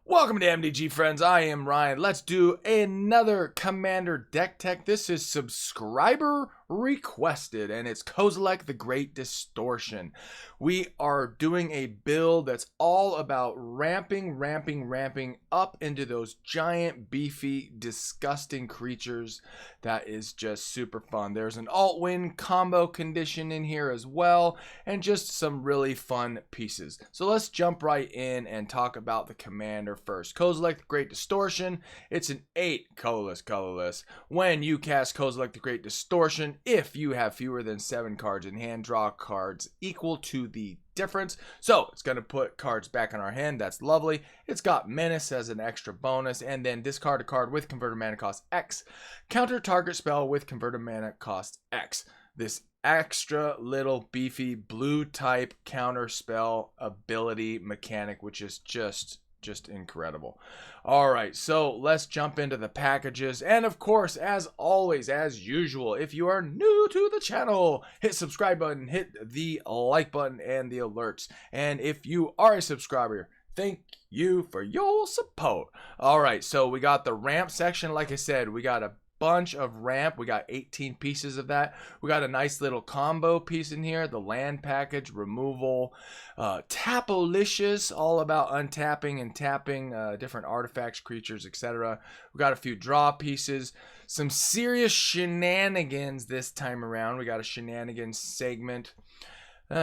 Welcome to MDG, friends. I am Ryan. Let's do another Commander deck tech. This is subscriber requested, and it's Kozilek the Great Distortion. We are doing a build that's all about ramping up into those giant, beefy, disgusting creatures. That is just super fun. There's an alt-win combo condition in here as well, and just some really fun pieces. So let's jump right in and talk about the Commander first. Kozilek the Great Distortion. It's an 8 colorless. When you cast Kozilek the Great Distortion, if you have fewer than 7 cards in hand, draw cards equal to the difference. So it's going to put cards back in our hand. That's lovely. It's got Menace as an extra bonus, and then discard a card with converted mana cost X. Counter target spell with converted mana cost X. This extra little beefy blue type counter spell ability mechanic, which is just incredible. All right, so let's jump into the packages. And of course, as always, as usual, if you are new to the channel, hit subscribe button, hit the like button and the alerts. And if you are a subscriber, thank you for your support. All right, so we got the ramp section. Like I said, we got a bunch of ramp. We got 18 pieces of that. We got a nice little combo piece in here, the land package, removal, Tapalicious, all about untapping and tapping different artifacts, creatures, etc. We got a few draw pieces, some serious shenanigans this time around. We got a shenanigans segment. We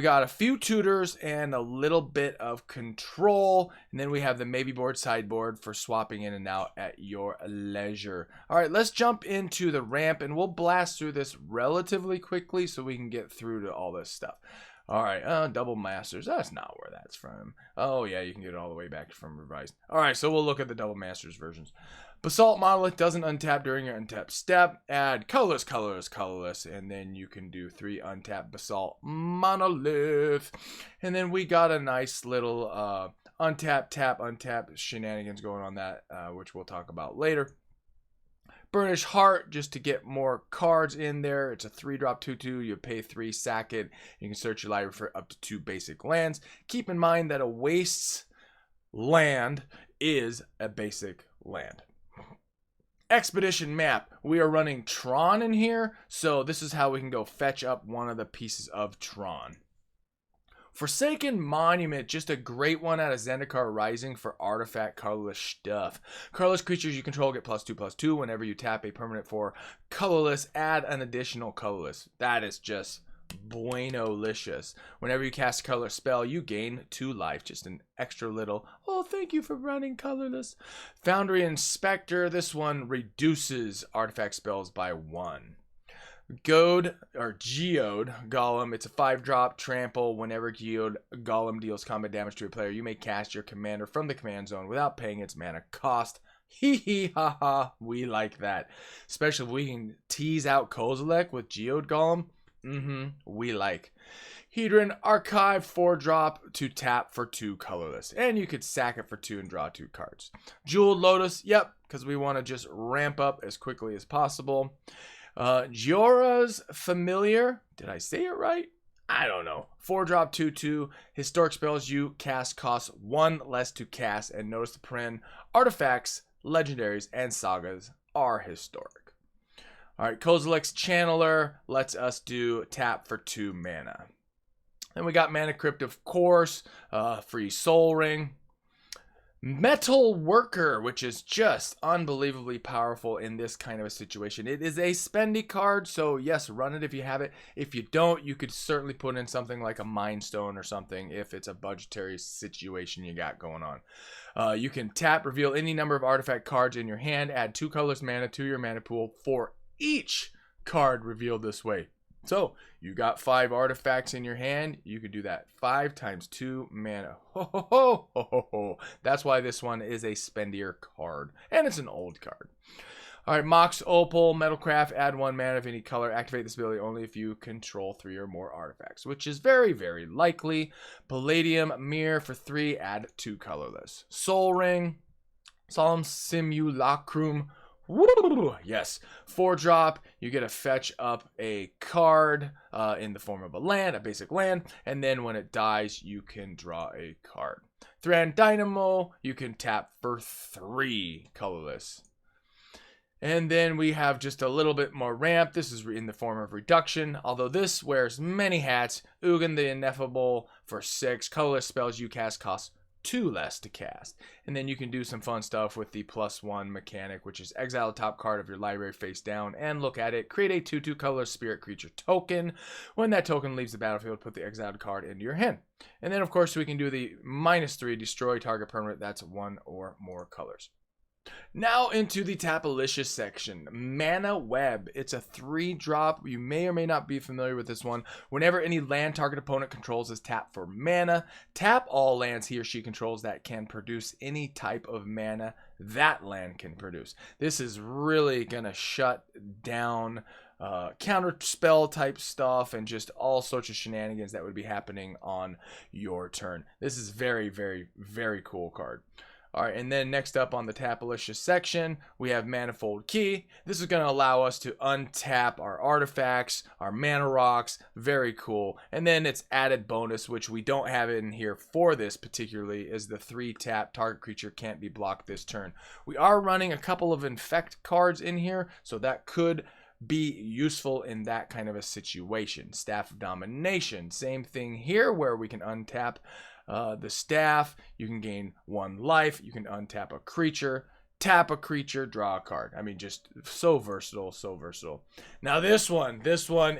got a few tutors and a little bit of control, and then we have the maybe board sideboard for swapping in and out at your leisure. All right, let's jump into the ramp, and we'll blast through this relatively quickly so we can get through to all this stuff. All right, double masters. That's not where that's from. Oh yeah, you can get it all the way back from revised. All right, so we'll look at the double masters versions. Basalt Monolith doesn't untap during your untap step. Add colorless, and then you can do 3 untap Basalt Monolith. And then we got a nice little untap, tap, untap shenanigans going on that, which we'll talk about later. Burnished Hart, just to get more cards in there. It's a 3-drop 2/2. You pay 3, sack it. You can search your library for up to 2 basic lands. Keep in mind that a wastes land is a basic land. Expedition map. We are running Tron in here, so this is how we can go fetch up one of the pieces of Tron. Forsaken Monument, just a great one out of Zendikar Rising for artifact colorless stuff. Colorless creatures you control get +2/+2 whenever you tap a permanent for colorless. Add an additional colorless. That is just bueno-licious. Whenever you cast a color spell, you gain 2 life. Just an extra little, oh, thank you for running colorless. Foundry Inspector, this one reduces artifact spells by 1. Geode Golem, it's a 5-drop trample. Whenever Geode Golem deals combat damage to a player, you may cast your commander from the command zone without paying its mana cost. Hee hee ha ha, we like that. Especially if we can tease out Kozilek with Geode Golem. We like. Hedron Archive, 4-drop to tap for 2 colorless. And you could sack it for 2 and draw 2 cards. Jeweled Lotus, yep, because we want to just ramp up as quickly as possible. Jorah's Familiar, did I say it right? I don't know. 4-drop 2/2. Historic spells you cast cost 1 less to cast, and notice the print. Artifacts, legendaries, and sagas are historic. All right, Kozilek's Channeler lets us do tap for 2 mana. Then we got Mana Crypt, of course, free Soul Ring. Metal Worker, which is just unbelievably powerful in this kind of a situation. It is a spendy card, so yes, run it if you have it. If you don't, you could certainly put in something like a Mind Stone or something if it's a budgetary situation you got going on. You can tap, reveal any number of artifact cards in your hand, add 2 colorless mana to your mana pool for each card revealed this way. So you got 5 artifacts in your hand. You could do that 5 times 2 mana. Ho, ho, ho, ho, ho, ho. That's why this one is a spendier card, and it's an old card. All right, Mox Opal, Metalcraft, add 1 mana of any color. Activate this ability only if you control 3 or more artifacts, which is very, very likely. Palladium Mirror for 3, add 2 colorless. Soul Ring, Solemn Simulacrum, Woo! Yes, 4-drop, you get to fetch up a card in the form of a land, a basic land, and then when it dies, you can draw a card. 3 Dynamo, you can tap for 3 colorless. And then we have just a little bit more ramp. This is in the form of reduction, although this wears many hats. Ugin the Ineffable for 6. Colorless spells you cast cost 2 less to cast. And then you can do some fun stuff with the +1 mechanic, which is exile the top card of your library face down and look at it. Create a 2/2 colorless spirit creature token. When that token leaves the battlefield, put the exiled card into your hand. And then, of course, we can do the -3, destroy target permanent that's 1 or more colors. Now into the Tapalicious section. Mana Web. It's a 3-drop. You may or may not be familiar with this one. Whenever any land target opponent controls is tapped for mana, tap all lands he or she controls that can produce any type of mana that land can produce. This is really going to shut down counter spell type stuff and just all sorts of shenanigans that would be happening on your turn. This is very, very, very cool card. All right, and then next up on the Tapalicious section, we have Manifold Key. This is going to allow us to untap our artifacts, our mana rocks. Very cool. And then its added bonus, which we don't have in here for this particularly, is the 3-tap target creature can't be blocked this turn. We are running a couple of Infect cards in here, so that could be useful in that kind of a situation. Staff of Domination. Same thing here where we can untap the staff, you can gain 1 life, you can untap a creature, tap a creature, draw a card. I mean, just so versatile, so versatile. Now this one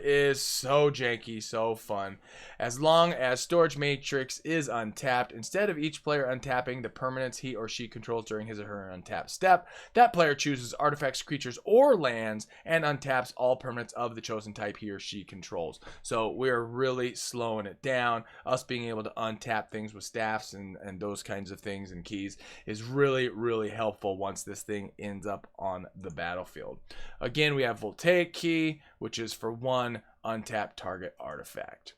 is so janky, so fun. As long as Storage Matrix is untapped, instead of each player untapping the permanents he or she controls during his or her untapped step, that player chooses artifacts, creatures, or lands and untaps all permanents of the chosen type he or she controls. So we're really slowing it down. Us being able to untap things with staffs and those kinds of things and keys is really, really helpful once this thing ends up on the battlefield. Again, we have Voltaic Key, which is for 1 untapped target artifact.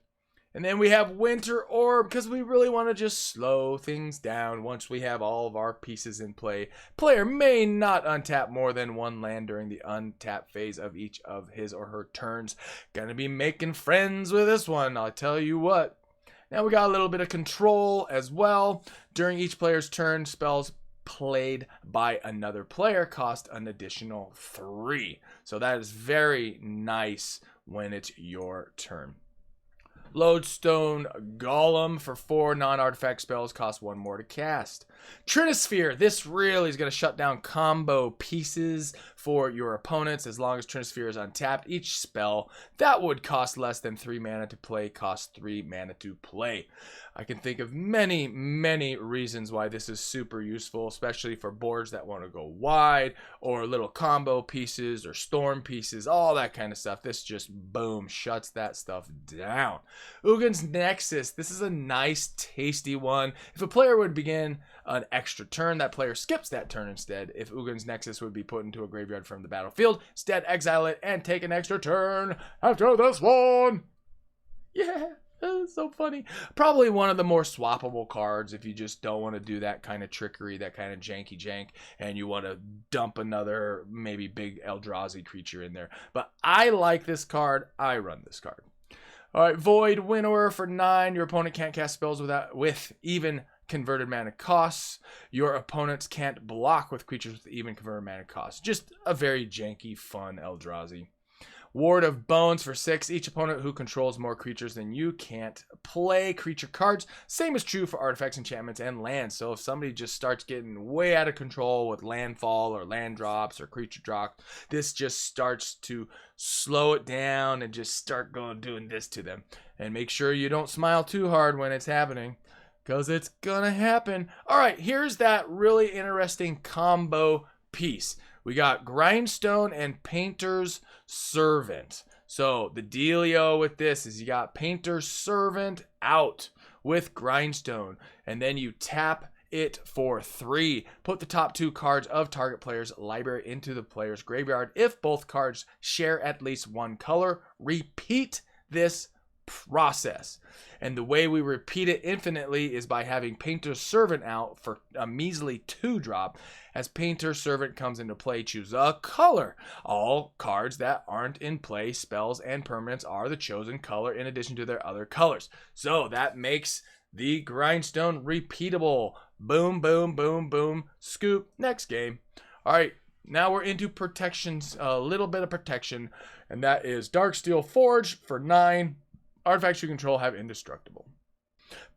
And then we have Winter Orb, because we really want to just slow things down once we have all of our pieces in play. Player may not untap more than 1 land during the untap phase of each of his or her turns. Gonna be making friends with this one, I'll tell you what. Now we got a little bit of control as well. During each player's turn, spells played by another player cost an additional 3. So that is very nice when it's your turn. Lodestone Golem for 4 non-artifact spells costs 1 more to cast. Trinisphere, this really is going to shut down combo pieces for your opponents as long as Trinisphere is untapped. Each spell that would cost less than 3 mana to play costs 3 mana to play. I can think of many, many reasons why this is super useful, especially for boards that want to go wide or little combo pieces or storm pieces, all that kind of stuff. This just, boom, shuts that stuff down. Ugin's Nexus, this is a nice, tasty one. If a player would begin an extra turn, that player skips that turn instead. If Ugin's Nexus would be put into a graveyard from the battlefield, instead exile it and take an extra turn after this one. Yeah. That's so funny. Probably one of the more swappable cards if you just don't want to do that kind of trickery, that kind of janky jank, and you want to dump another maybe big Eldrazi creature in there. But I like this card. I run this card. All right, Void Winnower for 9. Your opponent can't cast spells with even converted mana costs. Your opponents can't block with creatures with even converted mana costs. Just a very janky, fun Eldrazi. Ward of Bones for 6. Each opponent who controls more creatures than you can't play creature cards. Same is true for artifacts, enchantments, and lands. So if somebody just starts getting way out of control with landfall or land drops or creature drops, this just starts to slow it down and just start doing this to them. And make sure you don't smile too hard when it's happening, because it's gonna happen. All right, here's that really interesting combo piece. We got Grindstone and Painter's Servant. So the dealio with this is you got Painter's Servant out with Grindstone, and then you tap it for 3. Put the top 2 cards of target player's library into the player's graveyard. If both cards share at least 1 color, repeat this process. And the way we repeat it infinitely is by having Painter's Servant out for a measly 2-drop. As Painter's Servant comes into play, choose a color. All cards that aren't in play, spells and permanents, are the chosen color in addition to their other colors. So that makes the Grindstone repeatable. Boom, boom, boom, boom. Scoop. Next game. All right. Now we're into protections, a little bit of protection, and that is Darksteel Forge for 9. Artifacts you control have indestructible.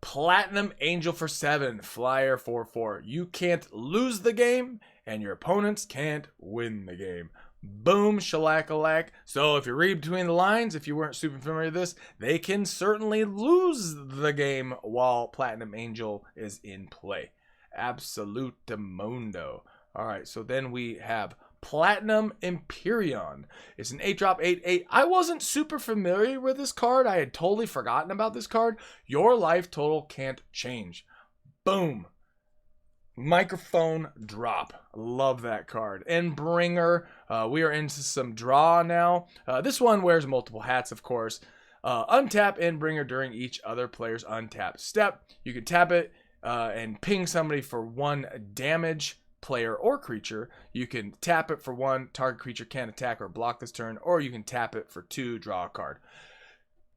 Platinum Angel for 7. Flyer 4/4. You can't lose the game, and your opponents can't win the game. Boom, shellac-a-lac. So if you read between the lines, if you weren't super familiar with this, they can certainly lose the game while Platinum Angel is in play. Absolutamundo. All right, so then we have Platinum Empyrean. It's an 8-drop 8/8. I wasn't super familiar with this card. I had totally forgotten about this card. Your life total can't change. Boom. Microphone drop. Love that card. Endbringer. We are into some draw now. This one wears multiple hats, of course. Untap Endbringer during each other player's untap step. You can tap it and ping somebody for 1 damage, player or creature. You can tap it for 1, target creature can't attack or block this turn, or you can tap it for 2, draw a card.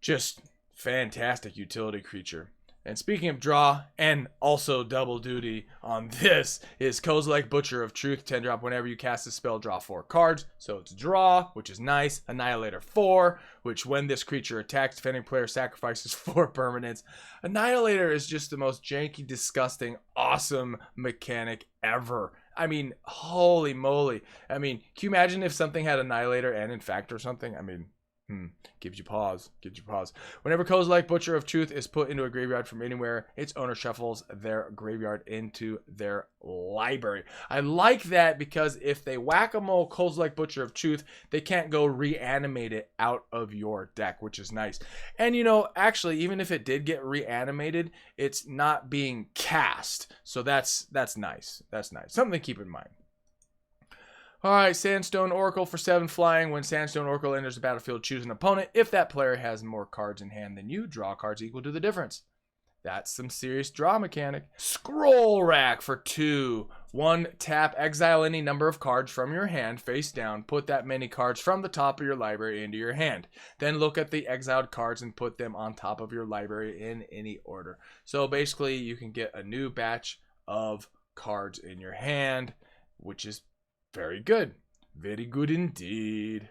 Just fantastic utility creature. And speaking of draw, and also double duty on this, is Kozilek, Butcher of Truth. 10-drop. Whenever you cast a spell, draw 4 cards. So it's draw, which is nice. Annihilator 4, which when this creature attacks, defending player sacrifices 4 permanents. Annihilator is just the most janky, disgusting, awesome mechanic ever. I mean, holy moly. I mean, can you imagine if something had Annihilator and Infect or something? I mean, gives you pause. Whenever Kozilek, Butcher of Truth, is put into a graveyard from anywhere, its owner shuffles their graveyard into their library. I like that because if they whack-a-mole Kozilek, Butcher of Truth, they can't go reanimate it out of your deck, which is nice. And you know, actually, even if it did get reanimated, it's not being cast. So that's nice. That's nice. Something to keep in mind. All right, Sandstone Oracle for 7 flying. When Sandstone Oracle enters the battlefield, choose an opponent. If that player has more cards in hand than you, draw cards equal to the difference. That's some serious draw mechanic. Scroll Rack for 2. 1 tap, exile any number of cards from your hand face down. Put that many cards from the top of your library into your hand. Then look at the exiled cards and put them on top of your library in any order. So basically, you can get a new batch of cards in your hand, which is very good. Very good indeed.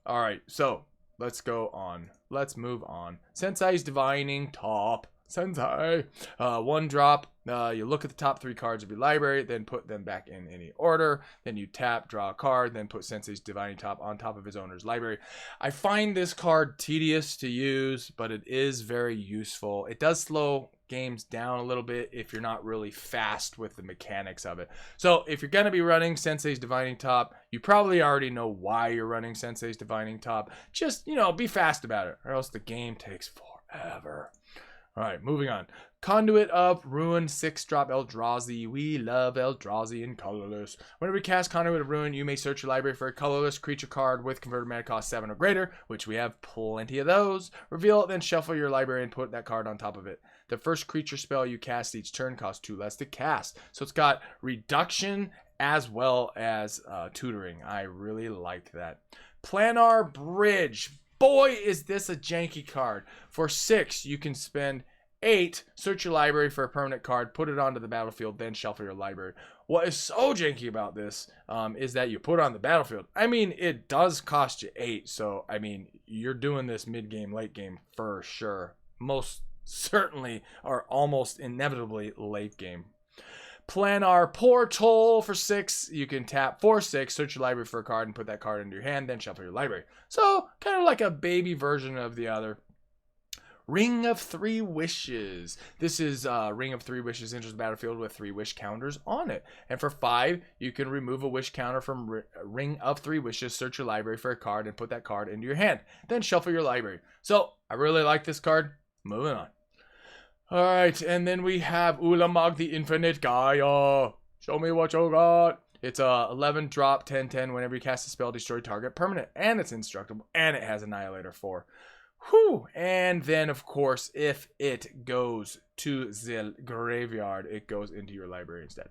All right, so let's go on. Let's move on. Sensei's Divining Top. Sensei. 1 drop. You look at the top 3 cards of your library, then put them back in any order. Then you tap, draw a card, then put Sensei's Divining Top on top of his owner's library. I find this card tedious to use, but it is very useful. It does slow games down a little bit if you're not really fast with the mechanics of it. So if you're going to be running Sensei's Divining Top, you probably already know why you're running Sensei's Divining Top. Just, you know, be fast about it, or else the game takes forever. All right, moving on. Conduit of Ruin, 6-drop Eldrazi. We love Eldrazi and colorless. Whenever you cast Conduit of Ruin, you may search your library for a colorless creature card with converted mana cost 7 or greater, which we have plenty of those. Reveal it, then shuffle your library and put that card on top of it. The first creature spell you cast each turn costs 2 less to cast. So it's got reduction as well as tutoring. I really like that. Planar Bridge. Boy, is this a janky card. For 6, you can spend 8, search your library for a permanent card, put it onto the battlefield, then shuffle your library. What is so janky about this is that you put it on the battlefield. I mean, it does cost you 8, so, I mean, you're doing this mid-game, late-game for sure. Most certainly, or almost inevitably, late-game. Planar Portal for 6. You can tap for 6, search your library for a card, and put that card into your hand, then shuffle your library. So, kind of like a baby version of the other. Ring of 3 Wishes. This is Ring of 3 Wishes enters the battlefield with 3 wish counters on it. And for 5, you can remove a wish counter from Ring of 3 Wishes, search your library for a card, and put that card into your hand. Then shuffle your library. So, I really like this card. Moving on. Alright, and then we have Ulamog the Infinite Gaia. Show me what you got. It's a 11-drop, 10/10. Whenever you cast a spell, destroy target permanent. And it's indestructible. And it has Annihilator 4. Whew. And then, of course, if it goes to the graveyard, it goes into your library instead.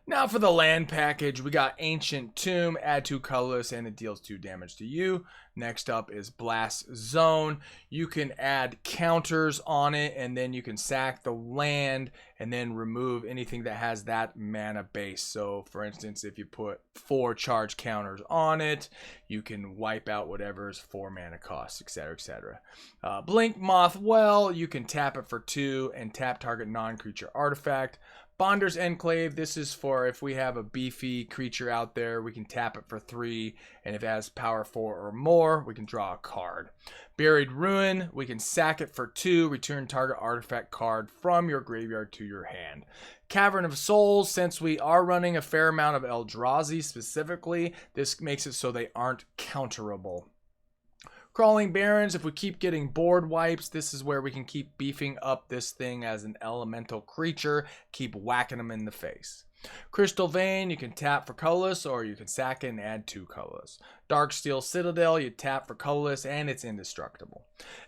Now for the land package, we got Ancient Tomb, add 2 colorless, and it deals 2 damage to you. Next up is Blast Zone. You can add counters on it, and then you can sack the land, and then remove anything that has that mana base. So, for instance, if you put 4 charge counters on it, you can wipe out whatever's 4 mana cost, etc., etc. Blinkmoth Well, you can tap it for 2 and tap target non-creature artifact. Bonders Enclave, this is for if we have a beefy creature out there, we can tap it for 3, and if it has power 4 or more, we can draw a card. Buried Ruin, we can sack it for 2, return target artifact card from your graveyard to your hand. Cavern of Souls, since we are running a fair amount of Eldrazi specifically, this makes it so they aren't counterable. Crawling Barrens, if we keep getting board wipes, this is where we can keep beefing up this thing as an elemental creature, keep whacking them in the face. Crystal Vein, you can tap for colorless, or you can sack it and add 2 colorless. Darksteel Citadel, you tap for colorless, and it's indestructible.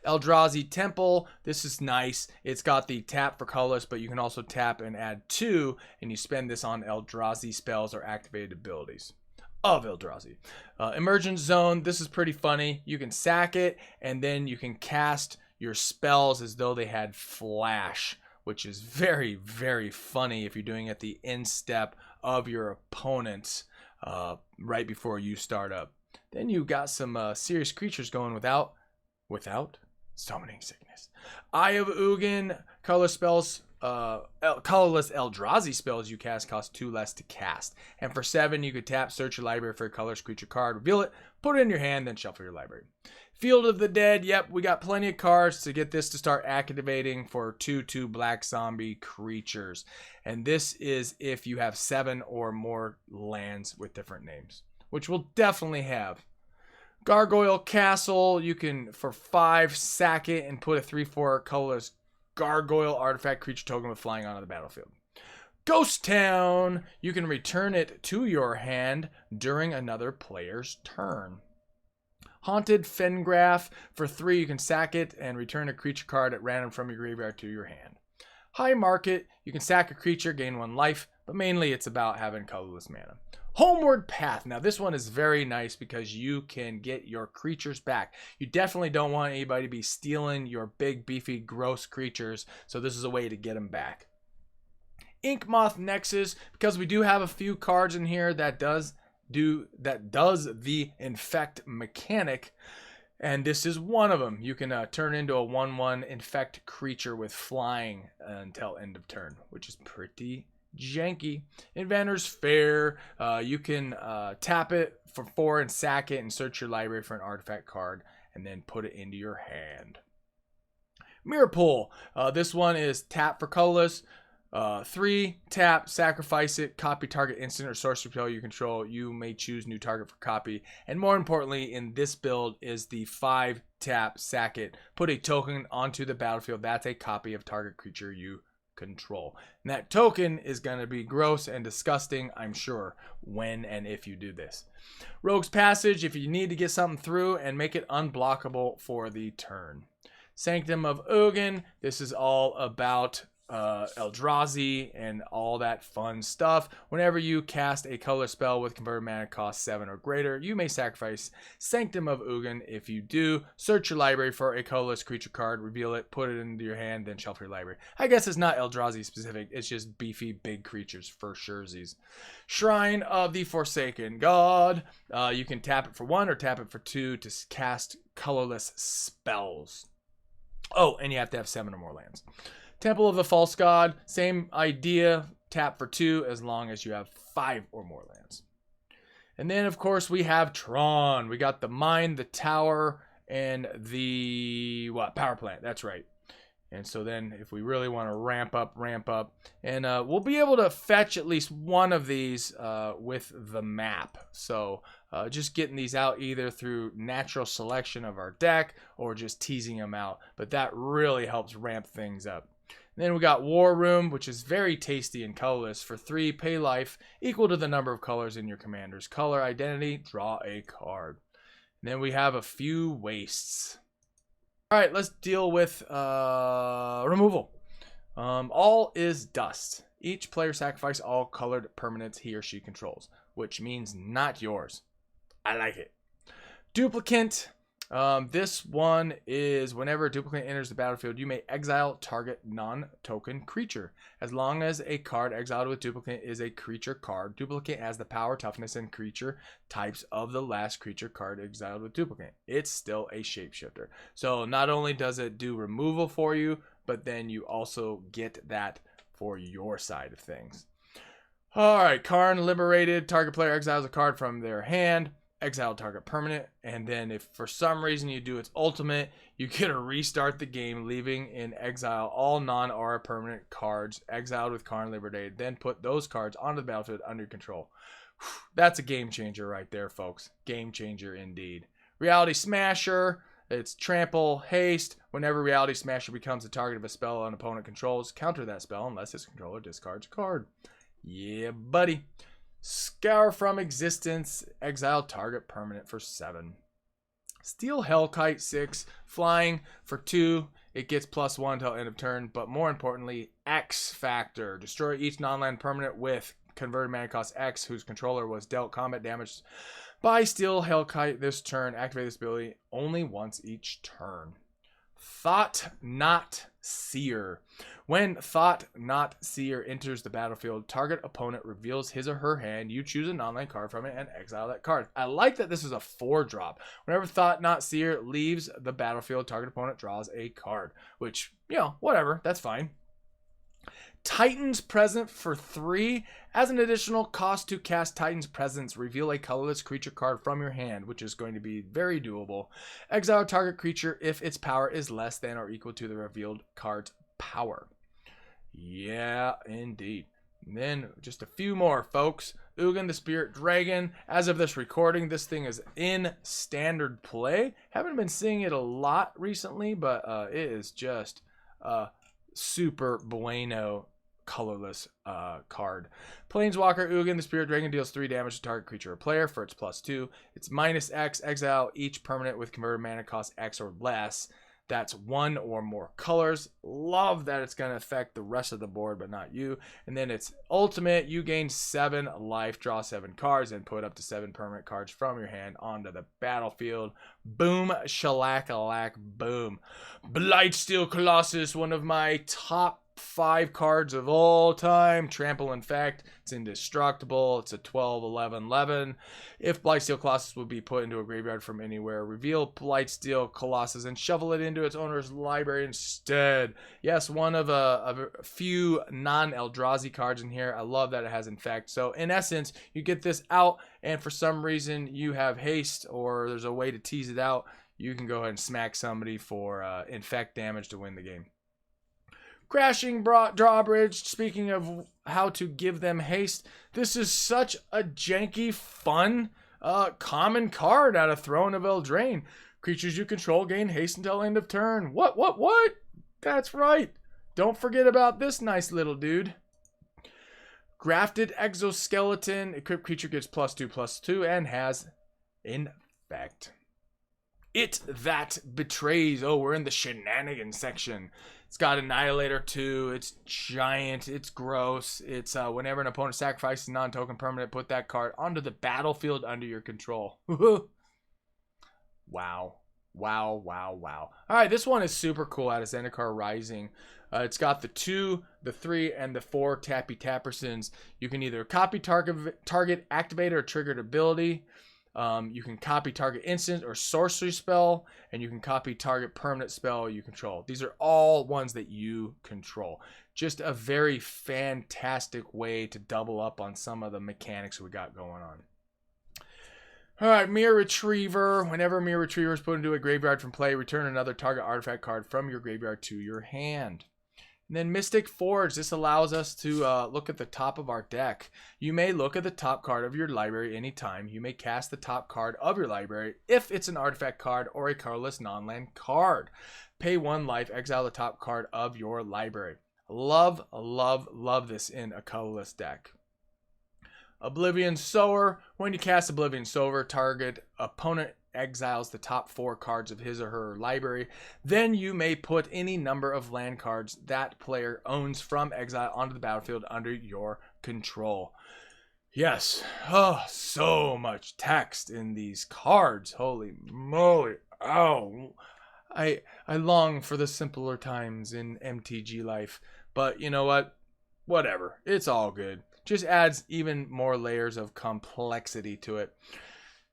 Eldrazi Temple, this is nice. It's got the tap for colorless, but you can also tap and add 2, and you spend this on Eldrazi spells or activated abilities of Eldrazi. Emergence Zone, this is pretty funny. You can sack it, and then you can cast your spells as though they had flash, which is very, very funny if you're doing it at the end step of your opponents right before you start up. Then you got some serious creatures going without summoning sickness. Eye of Ugin, colorless spells. Colorless Eldrazi spells you cast cost 2 less to cast. And for 7, you could tap, search your library for a colorless creature card, reveal it, put it in your hand, then shuffle your library. Field of the Dead, yep, we got plenty of cards to get this to start activating for 2/2 black zombie creatures. And this is if you have 7 or more lands with different names, which we'll definitely have. Gargoyle Castle, you can, for 5, sack it and put a 3/4 colorless Gargoyle artifact creature token with flying onto the battlefield. Ghost Town, you can return it to your hand during another player's turn. Haunted Fengraf, for 3, you can sack it and return a creature card at random from your graveyard to your hand. High Market, you can sack a creature, gain 1 life, but mainly it's about having colorless mana. Homeward Path. Now this one is very nice because you can get your creatures back. You definitely don't want anybody to be stealing your big, beefy, gross creatures, so this is a way to get them back. Inkmoth Nexus, because we do have a few cards in here that does the infect mechanic, and this is one of them. You can turn into a 1/1 infect creature with flying until end of turn, which is pretty janky. Inventor's Fair, you can tap it for 4 and sack it and search your library for an artifact card and then put it into your hand. Mirror Pool, this one is tap for colorless, 3, tap, sacrifice it, copy target instant or sorcery spell you control. You may choose new target for copy, and more importantly in this build is the 5, tap, sack it, put a token onto the battlefield that's a copy of target creature you control. And that token is going to be gross and disgusting, I'm sure, when and if you do this. Rogue's Passage, if you need to get something through and make it unblockable for the turn. Sanctum of Ugin, this is all about Eldrazi and all that fun stuff. Whenever you cast a color spell with converted mana cost 7 or greater, you may sacrifice Sanctum of Ugin. If you do, search your library for a colorless creature card, reveal it, put it into your hand, then shuffle your library. I guess it's not Eldrazi specific, it's just beefy big creatures for surezies. Shrine of the Forsaken God, you can tap it for 1 or tap it for 2 to cast colorless spells. Oh, and you have to have 7 or more lands. Temple of the False God, same idea, tap for 2 as long as you have 5 or more lands. And then, of course, we have Tron. We got the mine, the tower, and the power plant. That's right. And so then if we really want to ramp up, and we'll be able to fetch at least one of these with the map. So just getting these out either through natural selection of our deck or just teasing them out. But that really helps ramp things up. And then we got War Room, which is very tasty and colorless. For 3, pay life equal to the number of colors in your commander's color identity. Draw a card. And then we have a few wastes. All right, let's deal with removal. All is dust. Each player sacrifice all colored permanents he or she controls, which means not yours. I like it. Duplicant. This one is whenever a duplicant enters the battlefield, you may exile target non-token creature. As long as a card exiled with duplicant is a creature card, duplicant has the power, toughness, and creature types of the last creature card exiled with duplicant. It's still a shapeshifter. So not only does it do removal for you, but then you also get that for your side of things. Alright, Karn liberated. Target player exiles a card from their hand. Exile target permanent, and then if for some reason you do its ultimate, you get to restart the game, leaving in exile all non-aura permanent cards exiled with Karn liberated, then put those cards onto the battlefield under your control. That's a game changer right there, folks. Game changer indeed. Reality Smasher. It's trample, haste. Whenever Reality Smasher becomes the target of a spell an opponent controls, counter that spell unless its controller discards a card. Yeah, buddy. Scour from existence, exile target permanent for 7. Steel Hellkite 6, flying for 2. It gets +1 until end of turn, but more importantly, X Factor. Destroy each non-land permanent with converted mana cost X whose controller was dealt combat damage by Steel Hellkite this turn. Activate this ability only once each turn. Thought Not Seer. When Thought Not Seer enters the battlefield, target opponent reveals his or her hand. You choose a non-land card from it and exile that card. I like that this is a 4-drop. Whenever Thought Not Seer leaves the battlefield, target opponent draws a card. Which, you know, whatever. That's fine. Titan's Presence for 3. As an additional cost to cast Titan's Presence, reveal a colorless creature card from your hand, which is going to be very doable. Exile target creature if its power is less than or equal to the revealed card's power. Yeah, indeed. And then just a few more, folks. Ugin the Spirit Dragon. As of this recording, this thing is in standard play. Haven't been seeing it a lot recently, but it is just super bueno colorless card. Planeswalker Ugin the Spirit Dragon deals 3 damage to target creature or player for its +2. It's -X. Exile each permanent with converted mana cost X or less. That's 1 or more colors. Love that it's going to affect the rest of the board, but not you. And then it's ultimate. You gain 7 life, draw 7 cards, and put up to 7 permanent cards from your hand onto the battlefield. Boom, shellac-a-lac, boom. Blightsteel Colossus, one of my top 5 cards of all time. Trample Infect. It's indestructible. It's a 12/11/11. If Blightsteel Colossus would be put into a graveyard from anywhere, reveal Blightsteel Colossus and shovel it into its owner's library instead. Yes, one of a few non-Eldrazi cards in here. I love that it has Infect. So in essence, you get this out, and for some reason you have haste, or there's a way to tease it out. You can go ahead and smack somebody for Infect damage to win the game. Crashing Drawbridge. Speaking of how to give them haste, this is such a janky, fun, common card out of Throne of Eldraine. Creatures you control gain haste until end of turn. What? That's right. Don't forget about this nice little dude. Grafted Exoskeleton. Equipped creature gets +2/+2 and has Infect. It That Betrays. Oh, we're in the shenanigans section. It's got Annihilator 2. It's giant. It's gross. It's whenever an opponent sacrifices a non-token permanent, put that card onto the battlefield under your control. Wow. All right, this one is super cool out of Zendikar Rising. It's got the 2, the 3, and the 4 Tappy Tappersons. You can either copy target activated or triggered ability. You can copy target instant or sorcery spell, and you can copy target permanent spell you control. These are all ones that you control. Just a very fantastic way to double up on some of the mechanics we got going on. All right, Mirror Retriever. Whenever Mirror Retriever is put into a graveyard from play, return another target artifact card from your graveyard to your hand. And then Mystic Forge. This allows us to look at the top of our deck. You may look at the top card of your library anytime. You may cast the top card of your library if it's an artifact card or a colorless non-land card. Pay 1 life, exile the top card of your library. Love this in a colorless deck. Oblivion Sower. When you cast Oblivion Sower, target opponent exiles the top 4 cards of his or her library. Then you may put any number of land cards that player owns from exile onto the battlefield under your control. Yes. Oh, so much text in these cards. Holy moly. Oh. I long for the simpler times in MTG life. But you know what? Whatever. It's all good. Just adds even more layers of complexity to it.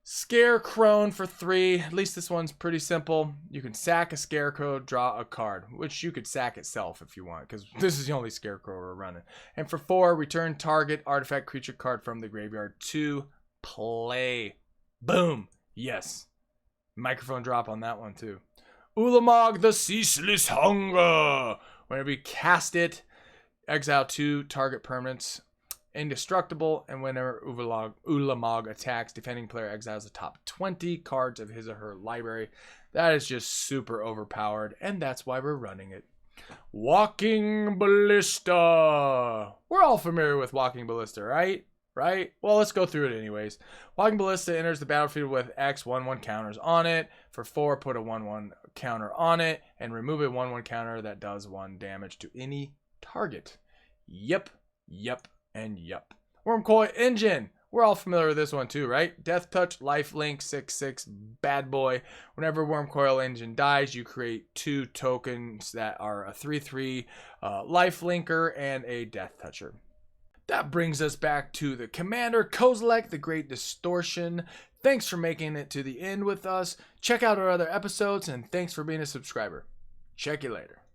Scarecrow for 3. At least this one's pretty simple. You can sack a Scarecrow, draw a card, which you could sack itself if you want, because this is the only Scarecrow we're running. And for 4, return target artifact creature card from the graveyard to play. Boom. Yes. Microphone drop on that one too. Ulamog, the Ceaseless Hunger. Whenever you cast it, exile 2 target permanents. Indestructible, and whenever Ulamog attacks, defending player exiles the top 20 cards of his or her library. That is just super overpowered, and that's why we're running it. Walking Ballista. We're all familiar with Walking Ballista, right? Well, let's go through it anyways. Walking Ballista enters the battlefield with X 1/1 counters on it. For 4, put a 1/1 counter on it, and remove a 1/1 counter that does 1 damage to any target. Yep. And yup. Wormcoil Engine. We're all familiar with this one too, right? Death Touch, Lifelink, 6/6, bad boy. Whenever Wormcoil Engine dies, you create 2 tokens that are a 3/3 Lifelinker and a Death Toucher. That brings us back to the commander, Kozilek, the Great Distortion. Thanks for making it to the end with us. Check out our other episodes, and thanks for being a subscriber. Check you later.